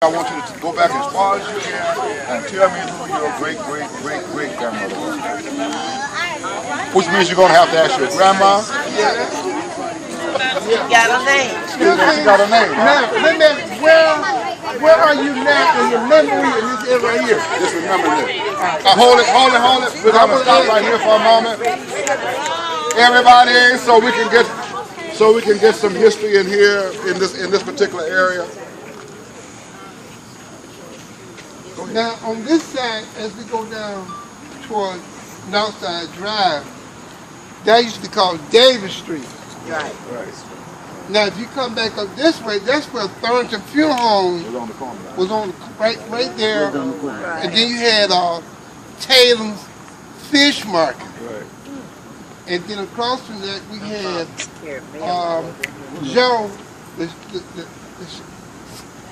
I want you to go back as far as you can and tell me who your great-great-great-great-grandmother was. Which means you're going to have to ask your grandma. She got a name. Excuse me, she got a name. Now, let me ask, where are you now in your memory in this area right here? Just remember this. Hold it. We're going to stop right here for a moment. Everybody, so we can get some history in here in this particular area. Now, on this side, as we go down towards Northside Drive, that used to be called Davis Street. Right. Now, if you come back up this way, that's where Thornton Funeral Home was on right there. Right. And then you had Tatum's Fish Market. Right. And then across from that, we had Joe, the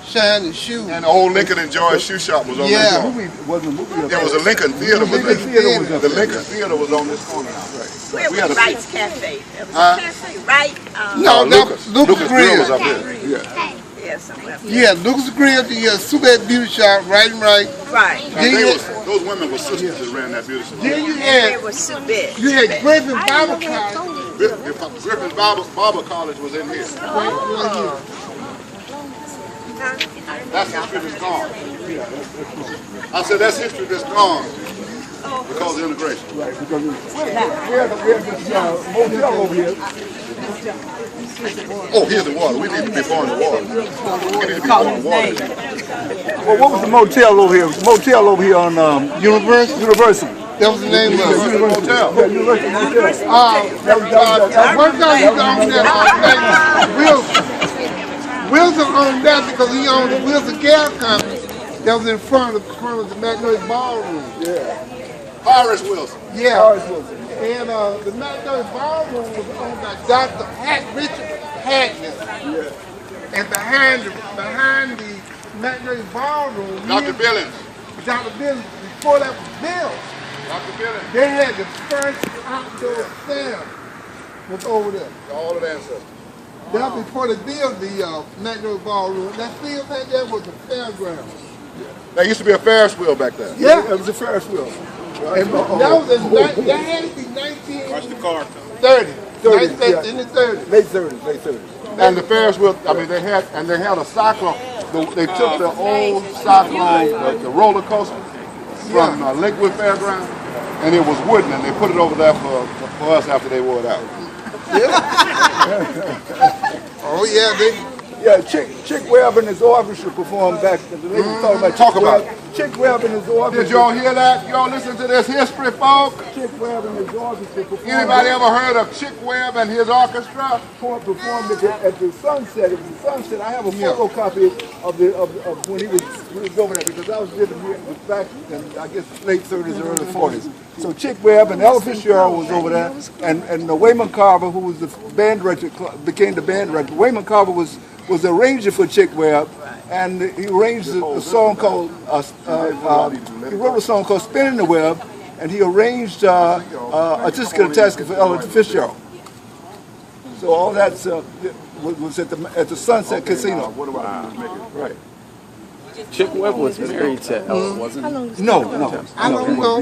Shine and Shoe. And the old Lincoln and Joy shoe shop was on this corner. There was a Lincoln Theater. The Lincoln Theater was on this corner now. Right. Where was Wright's Cafe? There was a cafe, right? No, Lucas Grill was up there. Yeah. Yeah, somewhere. Yeah, Lucas Grill, you had Subette Beauty Shop, right. Right. Those women were sisters that ran that beauty shop. Then you It was Subette. had Griffin Bible College. Griffin's Bible College was in here. That's history that's gone. I said that's history that's gone because of integration. Right, because we have this motel over here. Oh, here's the water. We need to be pouring the water. We need to be pouring the water. Well, what was the motel over here? It was the motel over here on University. That was the name of it. University Motel. Yeah, University Motel. One guy used to own that Wilson. Wilson owned that because he owned the Wilson Gas Company that was in front of the Magnolia Ballroom. Yeah. Horace Wilson. Yeah. Horace Wilson. And the Magnolia Ballroom was owned by Dr. Richard Hackness. Yeah. And behind the Magnolia Ballroom, Dr. Billings. Dr. Billings, before that was built, Dr. Billings. they had the first outdoor fair was over there. All of the ancestors. That was before they built the Magnolia Ballroom. That field back there was the fairground. There used to be a Ferris wheel back there. Yeah. It was a Ferris wheel. And that was that had to be 1930. Watch the car. 30. Yeah. In the 30s. Late 30s. And the Ferris wheel, they had a cyclone. They took the old cyclone, the roller coaster from Lakewood Fairground, and it was wooden, and they put it over there for us after they wore it out. Oh yeah, Yeah, Chick Webb and his orchestra performed back. The lady was talking about Talk about it. Chick Webb and his orchestra. Did y'all hear that? Y'all listen to this history, folks? Chick Webb and his orchestra performed. Anybody ever heard of Chick Webb and his orchestra? Performed at the Sunset. It was the Sunset. I have a photocopy of when he was over there because I was living here back in I guess late 30s, early 40s. So Chick Webb and Ella Fitzgerald was over there, and Wayman Carver, who was the band director, became the band director. Wayman Carver was the arranger for Chick Webb, and he arranged a song called he wrote a song called "Spinning the Web," and he arranged a Tisca Tasca for Ella Fitzgerald. So all that was at the Sunset Casino. Right. Chick Webb was married to Ella, wasn't he? No. I don't know.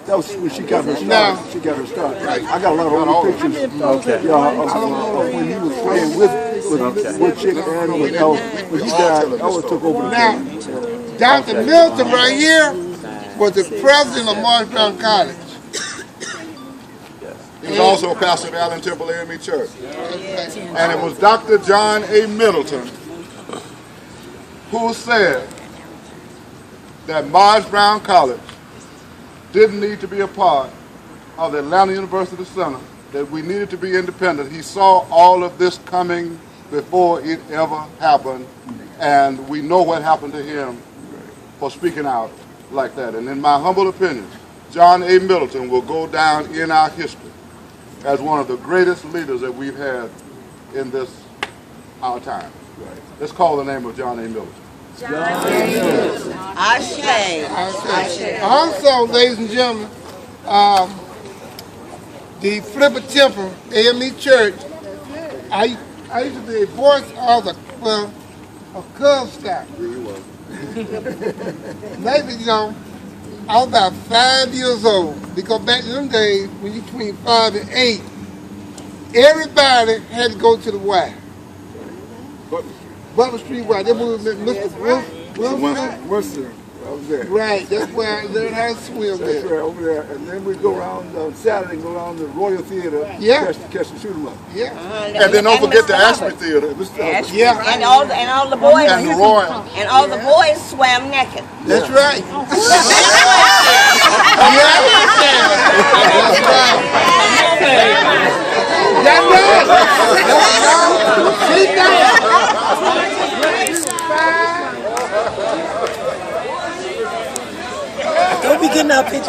That was when she got her start. No. She got her start. Right. I got a lot of old pictures. Okay. Yeah, of when he was playing with Chick and with Ella. When he died, Ella took over the Now, band. Dr. Milton right here was the president of Marshtown College. He was also a pastor of Allen Temple AME Church. And it was Dr. John A. Middleton who said that Marshtown College didn't need to be a part of the Atlanta University Center, that we needed to be independent. He saw all of this coming before it ever happened, and we know what happened to him for speaking out like that. And in my humble opinion, John A. Middleton will go down in our history as one of the greatest leaders that we've had in our time. Let's call the name of John A. Middleton. Ashe. Also, ladies and gentlemen, the Flipper Temple AME Church, I I used to be a voice of the of Cub Scout. Maybe, you know, I was about 5 years old because back in them days, when you between 5 and 8, everybody had to go to the Y. Butler Street Y. That was Mr. Worcester. I was there. Right, that's where I learned how to swim That's there. right, over there. And then we go around on Saturday, go around the Royal Theater, Yeah. catch the shoot 'em up. Yeah. And then don't forget the Ashby Theater. Yeah. And all the boys And the Royal. and all the boys swam naked. That's right. That's right. She Don't be getting our pictures.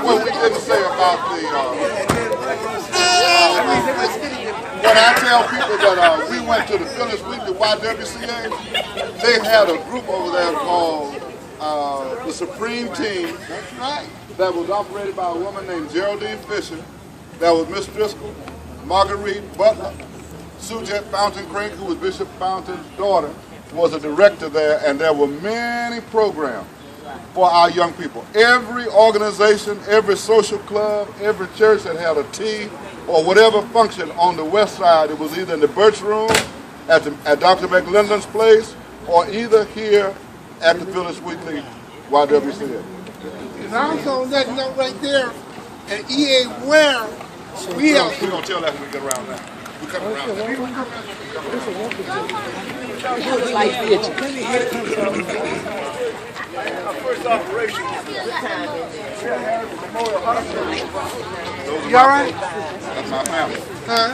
What we didn't say about when I tell people that we went to the Phyllis Weekly YWCA, they had a group over there called the Supreme Team that was operated by a woman named Geraldine Fisher. That was Miss Driscoll, Marguerite Butler, Sujette Fountain Crank, who was Bishop Fountain's daughter, was a director there, and there were many programs for our young people. Every organization, every social club, every church that had a tea or whatever function on the west side, it was either in the Birch Room, at Dr. McLendon's place, or either here at the Phyllis Weekly YWCA. And also on that note right there, at EA Ware, we have We're going to tell that when we get around now. We're coming around now. Our first operation. You all right? That's my family. Huh?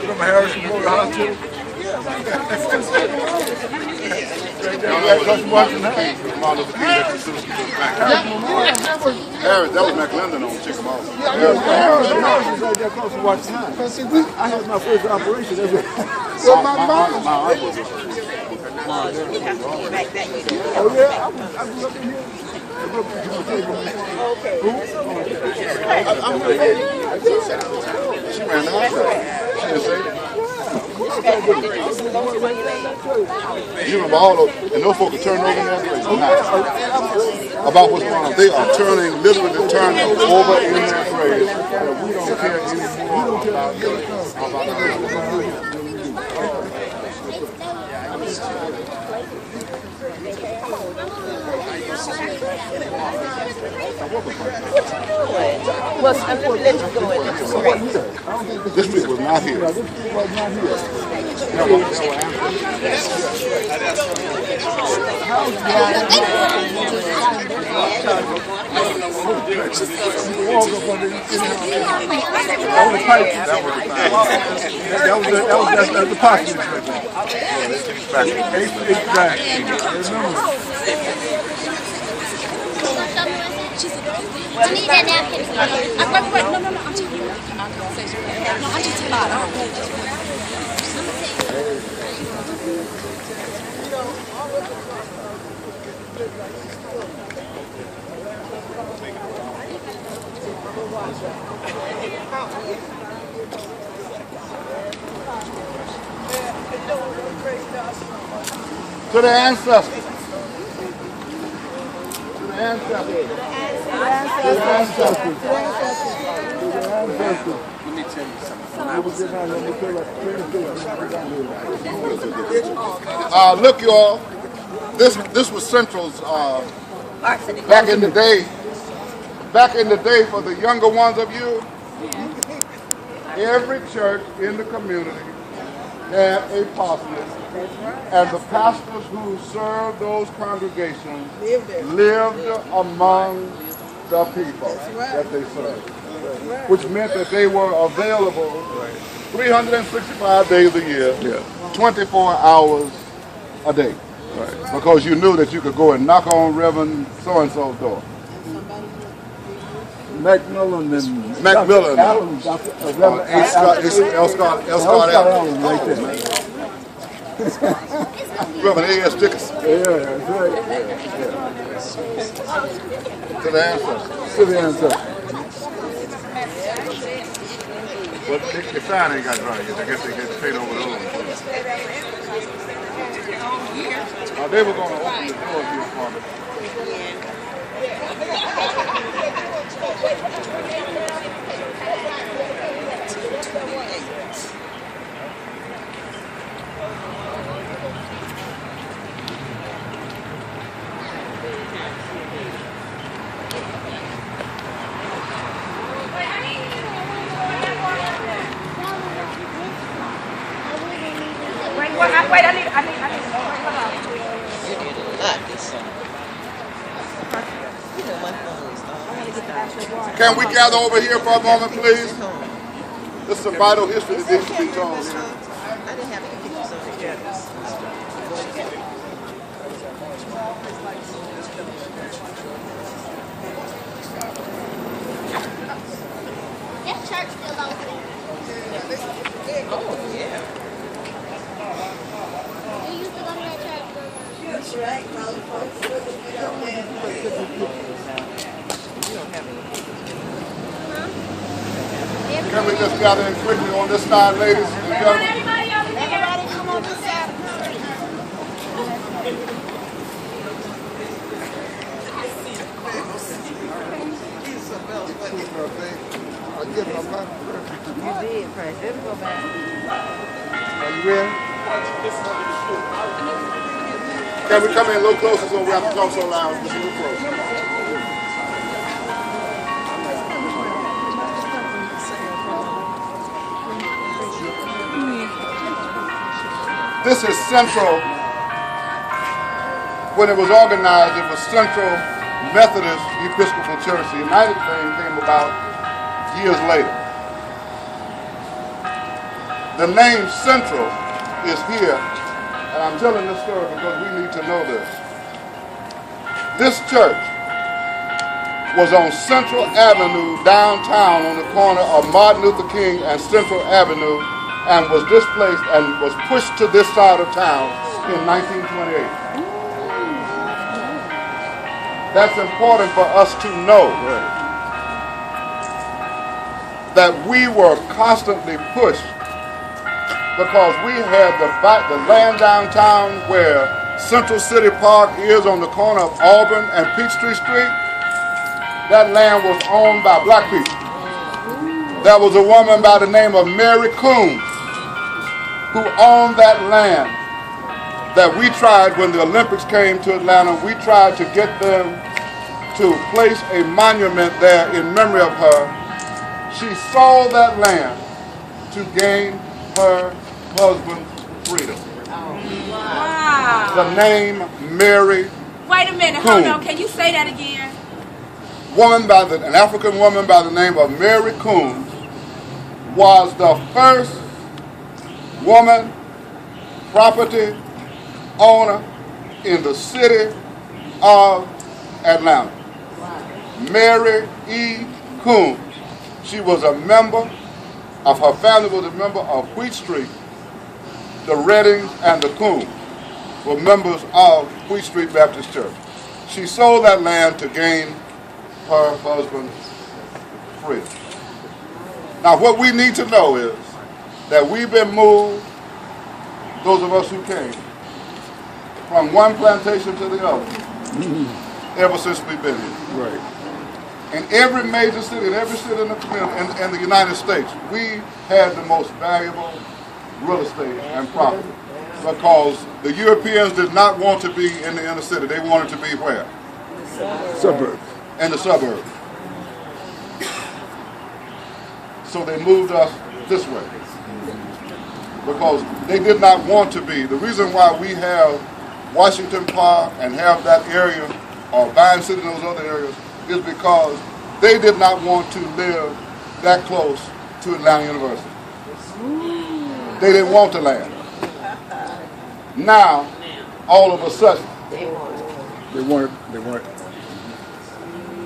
From Harris Memorial Hospital. Harris, that was McLendon on Chickamauga. Harris is right there across from Washington. I had my first operation. That's what. Well, my mom. Oh yeah, I grew up in here. She ran the hospital. She didn't say that. You remember all those, and those folks are turning over in their graves now. About what's going on. They are turning, literally turning over in their graves. And we don't care anymore about Well, let you go in. this week was not here. That was the pocket. I need that napkin. No, I'm talking about our conversation. No, I'm just about our To the ancestors. To the ancestors. Let me tell you something. Look, y'all. This was Central's back in the day. Back in the day, for the younger ones of you, every church in the community had a parsonage, and the pastors who served those congregations lived among the people that they served, which meant that they were available 365 days a year, 24 hours a day, because you knew that you could go and knock on Reverend so-and-so's door. Macmillan and Macmillan. L. Scott Allen right there. Reverend A.S. Dickinson. Yeah, that's right. To the ancestors. To the ancestors. But the sign ain't got dry yet. I guess they get paid over those. They were going to open the door here for me. Wait, I need to hold on. Can we gather over here for a moment, please? This is some vital history that needs to be told here. This church still open. Oh, yeah. You used to go to that church. That's right. Can we just gather in quickly on this side, ladies and gentlemen? Everybody come on this side. You did, Frank. Let me go back. Are you ready? Can we come in a little closer so we have to talk so loud? Just a little closer. This is Central. When it was organized, it was Central Methodist Episcopal Church. The United thing came about years later. The name Central is here, and I'm telling this story because we need to know this. This church was on Central Avenue downtown on the corner of Martin Luther King and Central Avenue, and was displaced and was pushed to this side of town in 1928. That's important for us to know that we were constantly pushed because we had the land downtown where Central City Park is on the corner of Auburn and Peachtree Street. That land was owned by black people. There was a woman by the name of Mary Coombs who owned that land that we tried, when the Olympics came to Atlanta, we tried to get them to place a monument there in memory of her. She sold that land to gain her husband's freedom. Wow. The name Mary Wait a minute, hold on. Can you say that again? An African woman by the name of Mary Coombs was the first woman property owner in the city of Atlanta. Mary E. Coombs. She was a member of, her family was a member of Wheat Street. The Reddings and the Coombs were members of Wheat Street Baptist Church. She sold that land to gain her husband's freedom. Now what we need to know is that we've been moved, those of us who came, from one plantation to the other, ever since we've been here. Right. In every major city, in every city in the community, in the United States, we had the most valuable real estate and property because the Europeans did not want to be in the inner city. They wanted to be where? Suburbs. In the suburbs. So they moved us this way because they did not want to be. The reason why we have Washington Park and have that area, or Vine City and those other areas, is because they did not want to live that close to Atlanta University. They didn't want the land. Now, all of a sudden, They want it.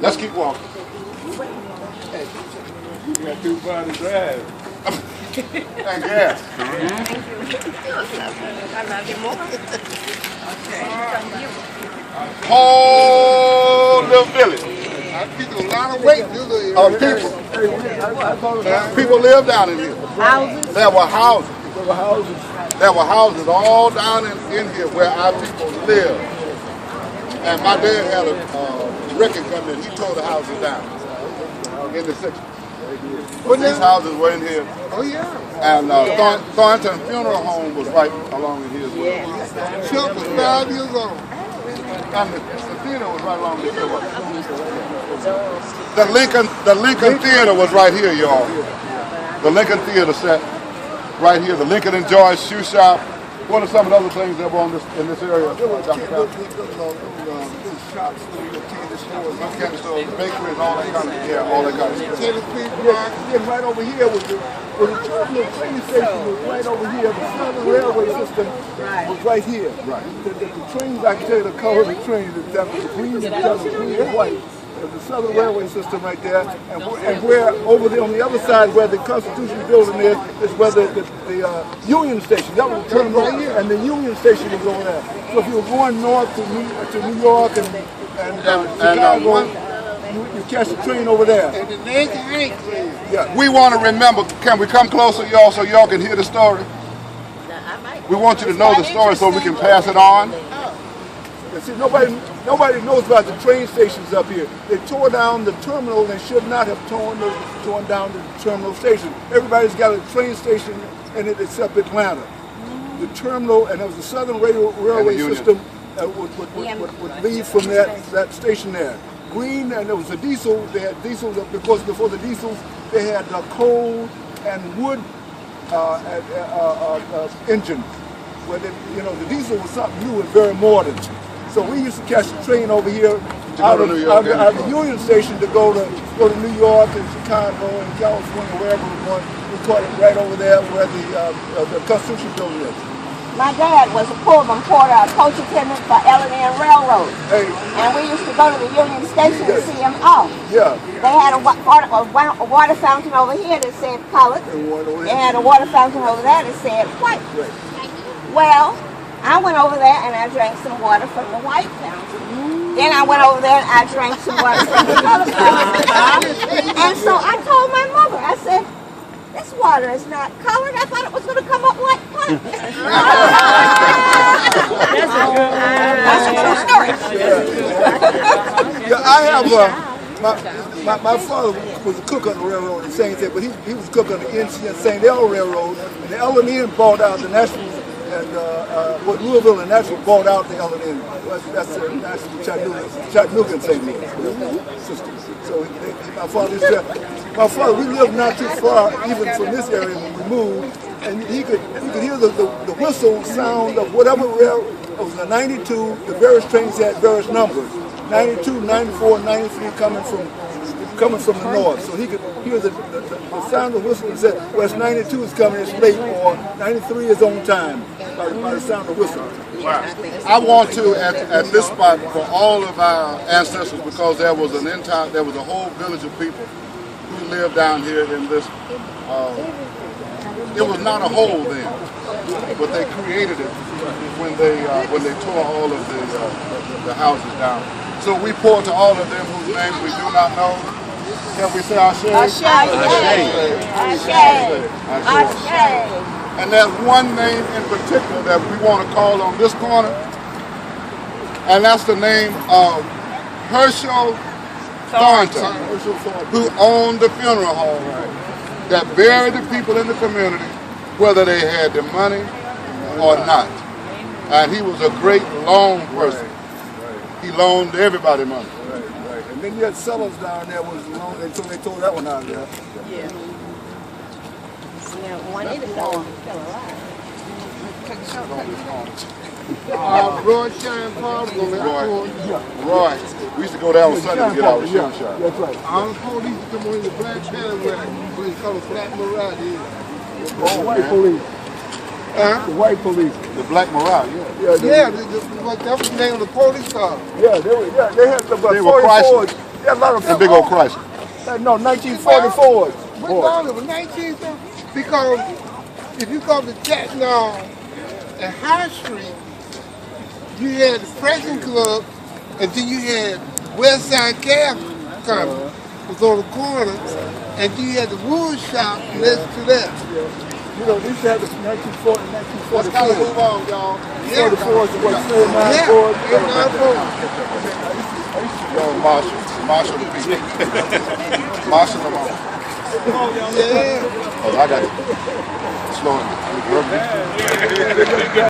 let's keep walking. You got too far to drive. And gas. I love you more. Whole little village I picked a lot of weight. of people. People lived down in here. Houses. There were houses. There were houses. There were houses all down in here where our people lived. And my dad had a wrecking company. He tore the houses down in the 60s. But these houses were in here. Oh, yeah. And Thornton Funeral Home was right along in here as well. Chuck was 5 years old. And the theater was right along this way. The Lincoln Theater was right here, y'all. The Lincoln Theater set right here. The Lincoln and Joyce Shoe Shop. What are some of the other things that were on in this area? There were little shops, little candy stores, Candy stores, bakeries, all that kind of all that kind of stuff. Then right over here was the terminal train station was right over here. The Southern Railway system was right here. Right. The trains, I can tell you the color of the trains, the green and white. There's the Southern Railway system right there, and where over there on the other side where the Constitution building is where the Union Station. That was the terminal right here, and the Union Station was over there. So if you were going north to New York and Chicago, you catch the train over there. And the Nancy Hank train. Yeah. We want to remember, can we come closer, y'all, so y'all can hear the story? We want you to know the story so we can pass it on. See, nobody knows about the train stations up here. They tore down the terminal and should not have torn down the terminal station. Everybody's got a train station in it except Atlanta. The terminal, and it was the Southern Railway system would leave from that station there. Green, and there was a diesel. They had diesels because before the diesels, they had coal and wood engines. Where the diesel was something new and very modern. So we used to catch the train over here out of the Union Station to go to New York and Chicago and California, wherever we went. We caught it right over there where the Constitution building is. My dad was a Pullman porter, a coach attendant for L&N Railroad. Hey. And we used to go to the Union Station to see him off. Yeah. They had a water fountain over here that said colored. They had a water fountain over there that said white. Right. Well, I went over there and I drank some water from the white fountain. Then I went over there and I drank some water from the color fountain. And so I told my mother, I said, this water is not colored. I thought it was going to come up like punk. That's a true story. Yeah, I have my father was a cook on the railroad in St. Louis, but he was a cook on the NC and St. L Railroad. And the L&N bought out the National, and Louisville and Nashville bought out the L&N. That's the National Chattanooga and St. Louis system. So my father, we lived not too far even from this area when we moved, and he could hear the whistle sound of whatever rail. It was the 92. The various trains had various numbers. 92, 94, 93 coming from the north. So he could hear the sound of the whistle and said, well, it's 92 is coming, it's late, or 93 is on time by the sound of the whistle. Wow. I want to, at this spot, for all of our ancestors, because there was a whole village of people who lived down here in this, it was not a hole then, but they created it when they tore all of the houses down. So we pour to all of them whose names we do not know. Can we say Ashe? Ashe. Ashe. Ashe. And there's one name in particular that we want to call on this corner, and that's the name of Herschel Thornton, who owned the funeral home that buried the people in the community, whether they had the money or not. And he was a great loan person. He loaned everybody money. Right. And then you had Sellers down there was loaned until they tore that one out of there. Yeah. Juanita still alive. Roy Shine Park. Roy. We used to go down on Sunday to get our shoe shot. That's right. All the police used to come on in the black Cadillac, what they call a Black Mirage. The white police. The white police. The Black Mirage, Yeah, that was the name of the police car. Yeah, they had the They were Chrysler. They had a lot of and big old Chrysler. No, 1944. What long it was 19 something? Because if you go to Chattanooga and High Street, you had the Pressing Club, and then you had West Side Cab Company, was on the corner, and then you had the wood shop next to that. You know, these had the 1940, Let's kind of move on, y'all. 44 is what, 39 Yeah, boys. Yo, Marshall the people. Marshall them on. Yeah. Oh, I got it. Slowing it.